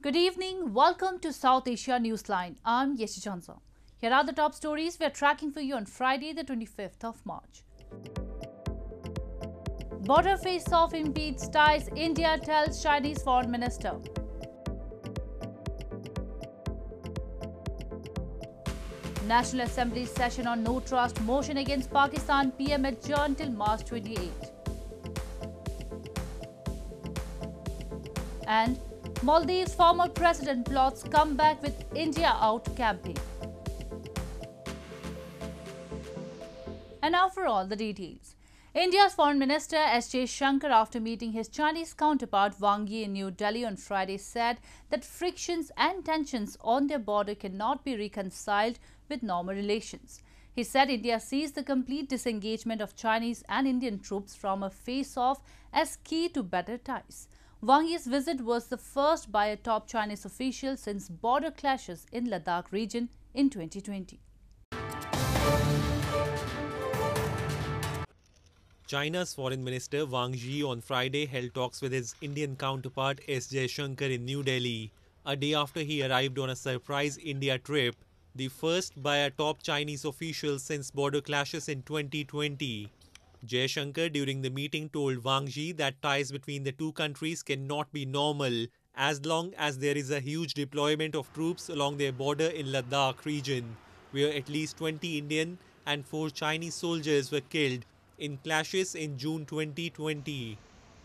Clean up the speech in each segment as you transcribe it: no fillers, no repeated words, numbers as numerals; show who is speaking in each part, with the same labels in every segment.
Speaker 1: Good evening. Welcome to South Asia Newsline. I'm Jaishankar. Here are the top stories we're tracking for you on Friday, the 25th of March. Border face-off impedes ties, India tells Chinese Foreign Minister. National Assembly session on no trust motion against Pakistan, PM adjourned till March 28. And Maldives former president plots comeback with India out campaign. And now for all the details. India's Foreign Minister S. Jaishankar, after meeting his Chinese counterpart Wang Yi in New Delhi on Friday, said that frictions and tensions on their border cannot be reconciled with normal relations. He said India sees the complete disengagement of Chinese and Indian troops from a face-off as key to better ties. Wang Yi's visit was the first by a top Chinese official since border clashes in Ladakh region in 2020.
Speaker 2: China's Foreign Minister Wang Yi on Friday held talks with his Indian counterpart S. Jaishankar in New Delhi, a day after he arrived on a surprise India trip, the first by a top Chinese official since border clashes in 2020. Jaishankar during the meeting told Wang Yi that ties between the two countries cannot be normal as long as there is a huge deployment of troops along their border in Ladakh region, where at least 20 Indian and 4 Chinese soldiers were killed in clashes in June 2020.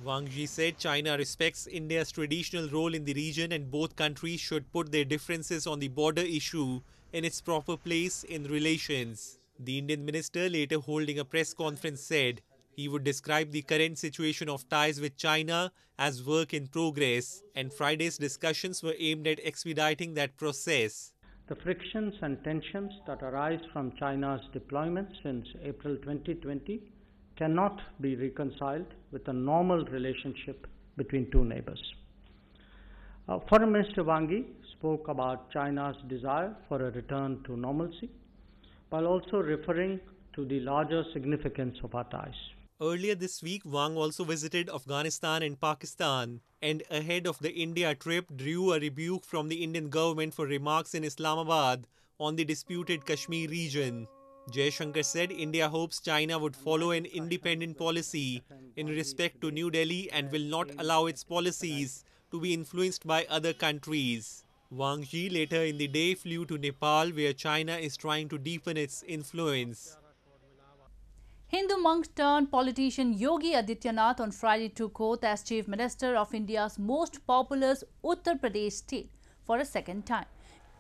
Speaker 2: Wang Yi said China respects India's traditional role in the region and both countries should put their differences on the border issue in its proper place in relations. The Indian minister, later holding a press conference, said he would describe the current situation of ties with China as work in progress, and Friday's discussions were aimed at expediting that process.
Speaker 3: The frictions and tensions that arise from China's deployment since April 2020 cannot be reconciled with a normal relationship between two neighbors. Foreign Minister Wang Yi spoke about China's desire for a return to normalcy, while also referring to the larger significance of our ties.
Speaker 2: Earlier this week, Wang also visited Afghanistan and Pakistan, and ahead of the India trip drew a rebuke from the Indian government for remarks in Islamabad on the disputed Kashmir region. Jaishankar said India hopes China would follow an independent policy in respect to New Delhi and will not allow its policies to be influenced by other countries. Wang Yi later in the day flew to Nepal, where China is trying to deepen its influence.
Speaker 1: Hindu monk turned politician Yogi Adityanath on Friday took oath as Chief Minister of India's most populous Uttar Pradesh state for a second time.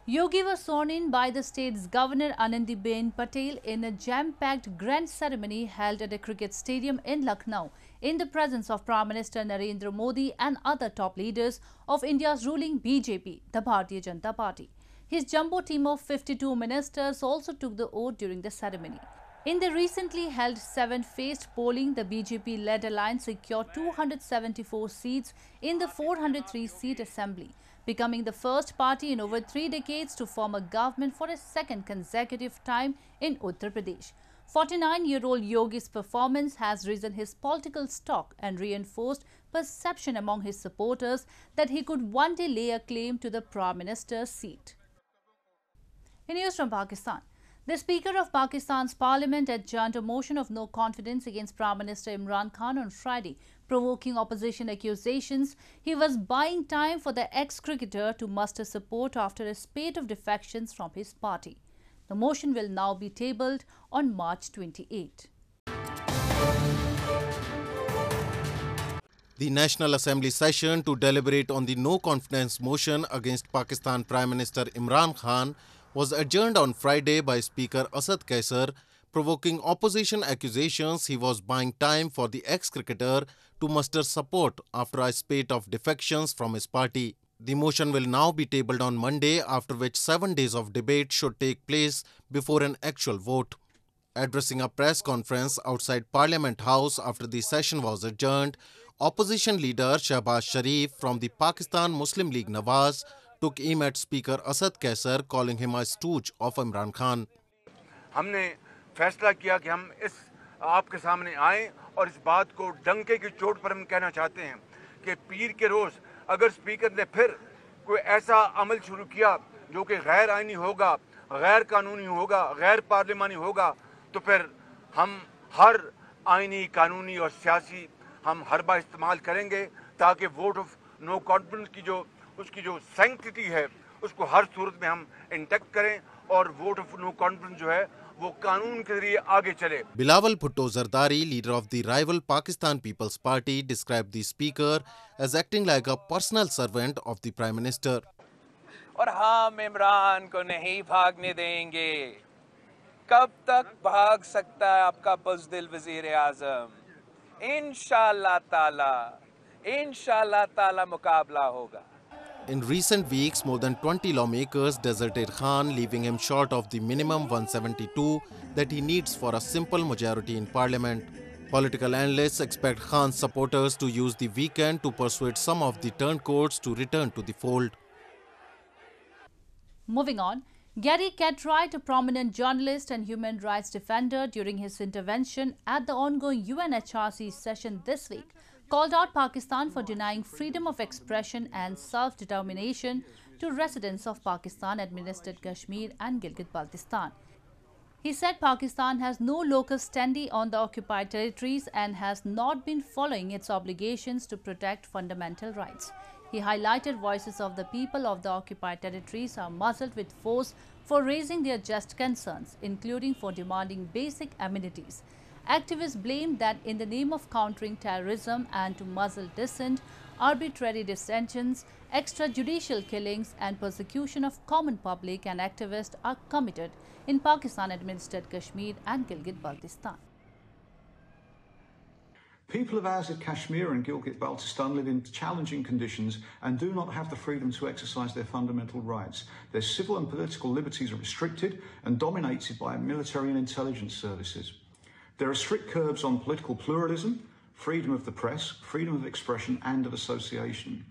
Speaker 1: Yogi was sworn in by the state's Governor Anandiben Patel in a jam-packed grand ceremony held at a cricket stadium in Lucknow in the presence of Prime Minister Narendra Modi and other top leaders of India's ruling BJP, the Bhartiya Janata Party. His jumbo team of 52 ministers also took the oath during the ceremony. In the recently held 7-phased polling, the BJP-led alliance secured 274 seats in the 403-seat assembly, becoming the first party in over 3 decades to form a government for a second consecutive time in Uttar Pradesh. 49-year-old Yogi's performance has risen his political stock and reinforced perception among his supporters that he could one day lay a claim to the Prime Minister's seat. In news from Pakistan, the Speaker of Pakistan's Parliament adjourned a motion of no confidence against Prime Minister Imran Khan on Friday, provoking opposition accusations he was buying time for the ex-cricketer to muster support after a spate of defections from his party. The motion will now be tabled on March 28.
Speaker 4: The National Assembly session to deliberate on the no-confidence motion against Pakistan Prime Minister Imran Khan was adjourned on Friday by Speaker Asad Kaisar, provoking opposition accusations he was buying time for the ex-cricketer to muster support after a spate of defections from his party. The motion will now be tabled on Monday, after which 7 days of debate should take place before an actual vote. Addressing a press conference outside Parliament House after the session was adjourned, opposition leader Shahbaz Sharif from the Pakistan Muslim League Nawaz took aim at Speaker Asad Kaisar, calling him a stooge of Imran Khan.
Speaker 5: हमने फैसला किया कि हम इस आपके सामने आएं और इस बात को डंके की चोट पर हम कहना चाहते हैं कि पीर के रोज अगर स्पीकर ने फिर कोई ऐसा अमल शुरू किया जो कि गैर आईनी होगा, गैर कानूनी होगा, गैर पार्लिमानी होगा, तो फिर हम हर आईनी, कानूनी और सियासी हम हर बार इस्तेमाल करेंगे ताकि वोट ऑफ नो कॉन्फिडेंस की जो उसकी जो सैंक्टिटी है उसको हर सूरत में हम इंटैक्ट करें और वोट ऑफ नो कॉन्फिडेंस जो है वो कानून के जरिए आगे चले।
Speaker 4: Bilawal Bhutto Zardari, leader of the rival Pakistan People's Party, described the speaker as acting like a personal servant of the Prime Minister.
Speaker 6: और हम इमरान को नहीं भागने देंगे। कब तक भाग सकता है आपका बुज़दिल वज़ीर आज़म? इंशाअल्लाह ताला मुकाबला होगा।
Speaker 4: In recent weeks, more than 20 lawmakers deserted Khan, leaving him short of the minimum 172 that he needs for a simple majority in parliament. Political analysts expect Khan's supporters to use the weekend to persuade some of the turncoats to return to the fold.
Speaker 1: Moving on, Gary Cartwright, a prominent journalist and human rights defender, during his intervention at the ongoing UNHRC session this week, called out Pakistan for denying freedom of expression and self-determination to residents of Pakistan-administered Kashmir and Gilgit-Baltistan. He said Pakistan has no locus standi on the occupied territories and has not been following its obligations to protect fundamental rights. He highlighted voices of the people of the occupied territories are muzzled with force for raising their just concerns, including for demanding basic amenities. Activists blamed that in the name of countering terrorism and to muzzle dissent, arbitrary detentions, extrajudicial killings and persecution of common public and activists are committed in Pakistan-administered Kashmir and Gilgit-Baltistan.
Speaker 7: People of Azad Kashmir and Gilgit-Baltistan live in challenging conditions and do not have the freedom to exercise their fundamental rights. Their civil and political liberties are restricted and dominated by military and intelligence services. There are strict curbs on political pluralism, freedom of the press, freedom of expression and of association.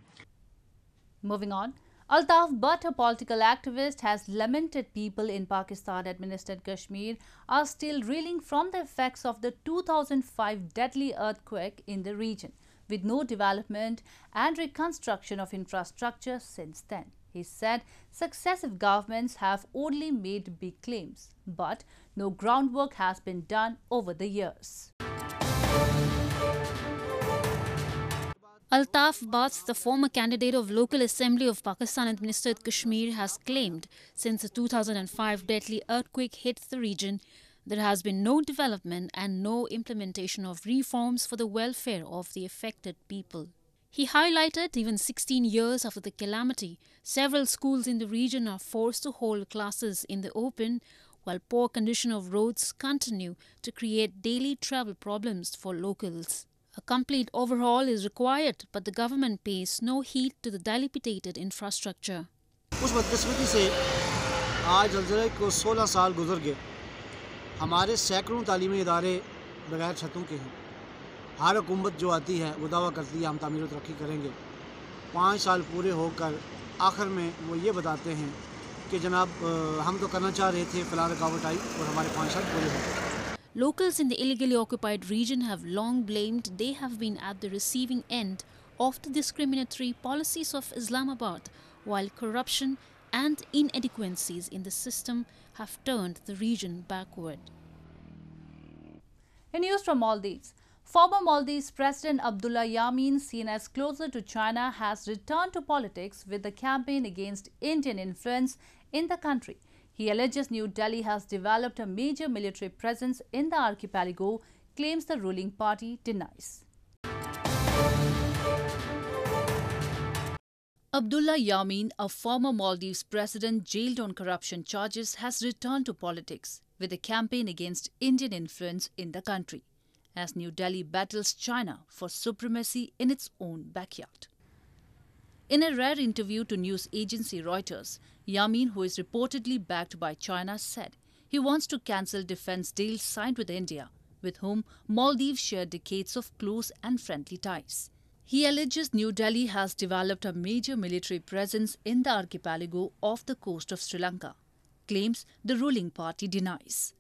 Speaker 1: Moving on, Altaf Butt, a political activist, has lamented people in Pakistan-administered Kashmir are still reeling from the effects of the 2005 deadly earthquake in the region, with no development and reconstruction of infrastructure since then. He said successive governments have only made big claims, but no groundwork has been done over the years.
Speaker 8: Altaf Butt, the former candidate of Local Assembly of Pakistan-administered Kashmir, has claimed since the 2005 deadly earthquake hit the region, there has been no development and no implementation of reforms for the welfare of the affected people. He highlighted even 16 years after the calamity, several schools in the region are forced to hold classes in the open, while poor condition of roads continue to create daily travel problems for locals. A complete overhaul is required, but the government pays no heed to the dilapidated infrastructure.
Speaker 9: उस बदकिस्मती से आज ज़लज़ले को 16 साल गुजर गए। हमारे सैकड़ों तालीमी इदारे बगैर छतों के हैं। हर हुकूमत जो आती है वो दावा करती है हम तामीर व तरक्की करेंगे। 5 साल पूरे होकर आखिर में वो ये बताते हैं कि जनाब हम तो करना चाह रहे थे, फ़लाँ रुकावट आई और हमारे 5 साल पूरे हो गए।
Speaker 8: Locals in the illegally occupied region have long blamed they have been at the receiving end of the discriminatory policies of Islamabad, while corruption and inadequacies in the system have turned the region backward.
Speaker 1: In news from Maldives, former Maldives President Abdullah Yameen, seen as closer to China, has returned to politics with the campaign against Indian influence in the country. He alleges New Delhi has developed a major military presence in the archipelago, claims the ruling party denies. Abdullah Yameen, a former Maldives president jailed on corruption charges, has returned to politics with a campaign against Indian influence in the country, as New Delhi battles China for supremacy in its own backyard. In a rare interview to news agency Reuters, Yameen, who is reportedly backed by China, said he wants to cancel defense deals signed with India, with whom Maldives share decades of close and friendly ties. He alleges New Delhi has developed a major military presence in the archipelago off the coast of Sri Lanka, claims the ruling party denies.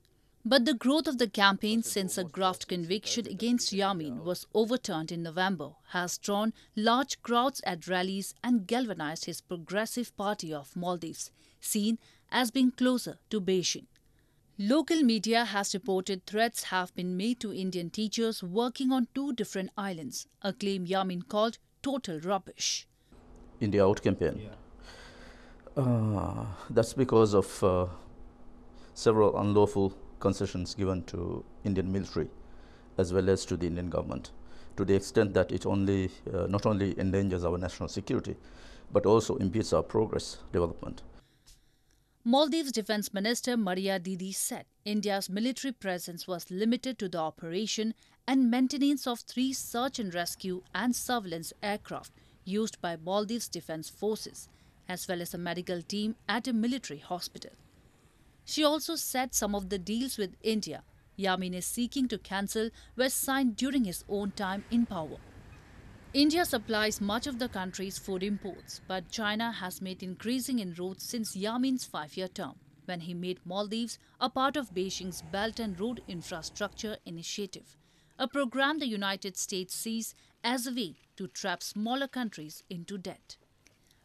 Speaker 1: But the growth of the campaign since a graft conviction against Yamin was overturned in November has drawn large crowds at rallies and galvanized his progressive party of Maldives, seen as being closer to Beijing. Local media has reported threats have been made to Indian teachers working on 2 different islands, a claim Yamin called total rubbish.
Speaker 10: India Out campaign. That's because of several unlawful concessions given to Indian military as well as to the Indian government, to the extent that it not only endangers our national security but also impedes our progress development.
Speaker 1: Maldives Defence Minister Maria Didi said India's military presence was limited to the operation and maintenance of 3 search and rescue and surveillance aircraft used by Maldives Defence Forces, as well as a medical team at a military hospital. She also said some of the deals with India Yamin is seeking to cancel were signed during his own time in power. India supplies much of the country's food imports, but China has made increasing inroads since Yamin's 5-year term, when he made Maldives a part of Beijing's Belt and Road Infrastructure Initiative, a program the United States sees as a way to trap smaller countries into debt.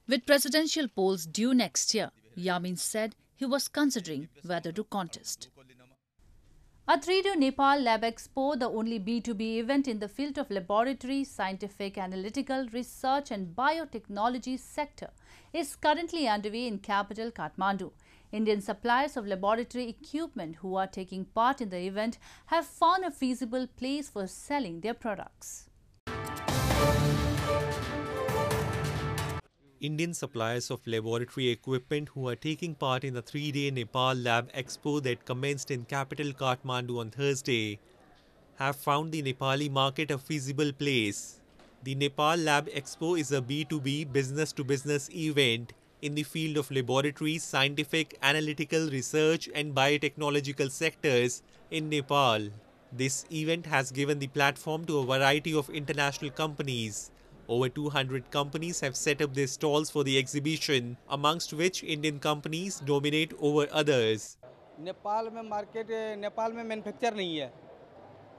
Speaker 1: With presidential polls due next year, Yamin said he was considering whether to contest. A 3-day Nepal Lab Expo, the only B2B event in the field of laboratory, scientific, analytical, research and biotechnology sector, is currently underway in capital Kathmandu. Indian suppliers of laboratory equipment who are taking part in the event have found a feasible place for selling their products.
Speaker 2: Indian suppliers of laboratory equipment who are taking part in the 3-day Nepal Lab Expo that commenced in capital Kathmandu on Thursday have found the Nepali market a feasible place. The Nepal Lab Expo is a B2B business-to-business event in the field of laboratory, scientific, analytical, research and biotechnological sectors in Nepal. This event has given the platform to a variety of international companies. Over 200 companies have set up their stalls for the exhibition, amongst which Indian companies dominate over others.
Speaker 11: Nepal में market Nepal में manufacture नहीं है,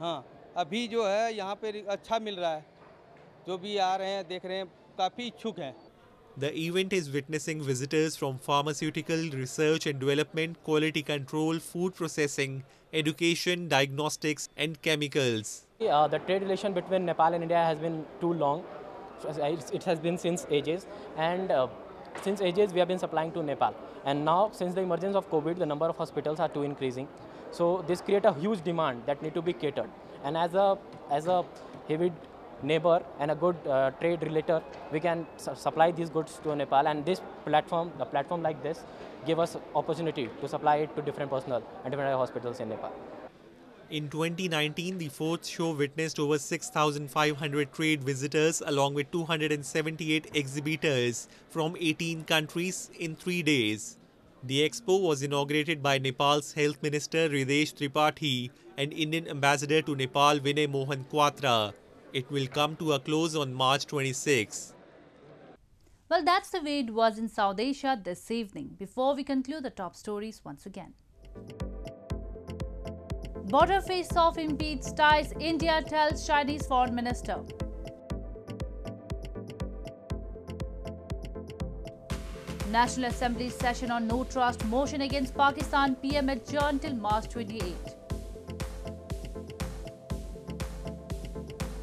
Speaker 11: हाँ अभी जो है यहाँ पे अच्छा मिल रहा है, जो भी आ रहे हैं देख रहे हैं काफ़ी इच्छुक हैं.
Speaker 2: The event is witnessing visitors from pharmaceutical, research and development, quality control, food processing, education, diagnostics and chemicals.
Speaker 12: The trade relation between Nepal and India has been too long. It has been since ages, and since ages we have been supplying to Nepal, and now since the emergence of COVID the number of hospitals are too increasing, so this create a huge demand that need to be catered, and as a heavy neighbor and a good trade relator, we can supply these goods to Nepal, and this platform, the platform like this, give us opportunity to supply it to different personnel and different hospitals in Nepal.
Speaker 2: In 2019, the 4th show witnessed over 6,500 trade visitors along with 278 exhibitors from 18 countries in 3 days. The expo was inaugurated by Nepal's Health Minister Hridesh Tripathi and Indian Ambassador to Nepal Vinay Mohan Quatra. It will come to a close on March 26.
Speaker 1: Well, that's the way it was in South Asia this evening. Before we conclude the top stories once again. Border face-off impedes ties, India tells Chinese Foreign Minister. National Assembly session on no trust motion against Pakistan, PM adjourned till March 28.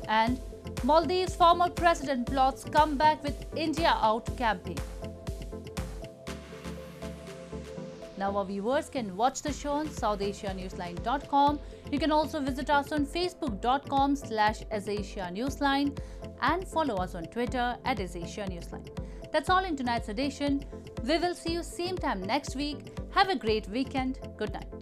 Speaker 1: And Maldives former president plots comeback with India out campaign. Now our viewers can watch the show on SouthAsiaNewsline.com. You can also visit us on Facebook.com/AsAsiaNewsline and follow us on Twitter @AsAsiaNewsline. That's all in tonight's edition. We will see you same time next week. Have a great weekend. Good night.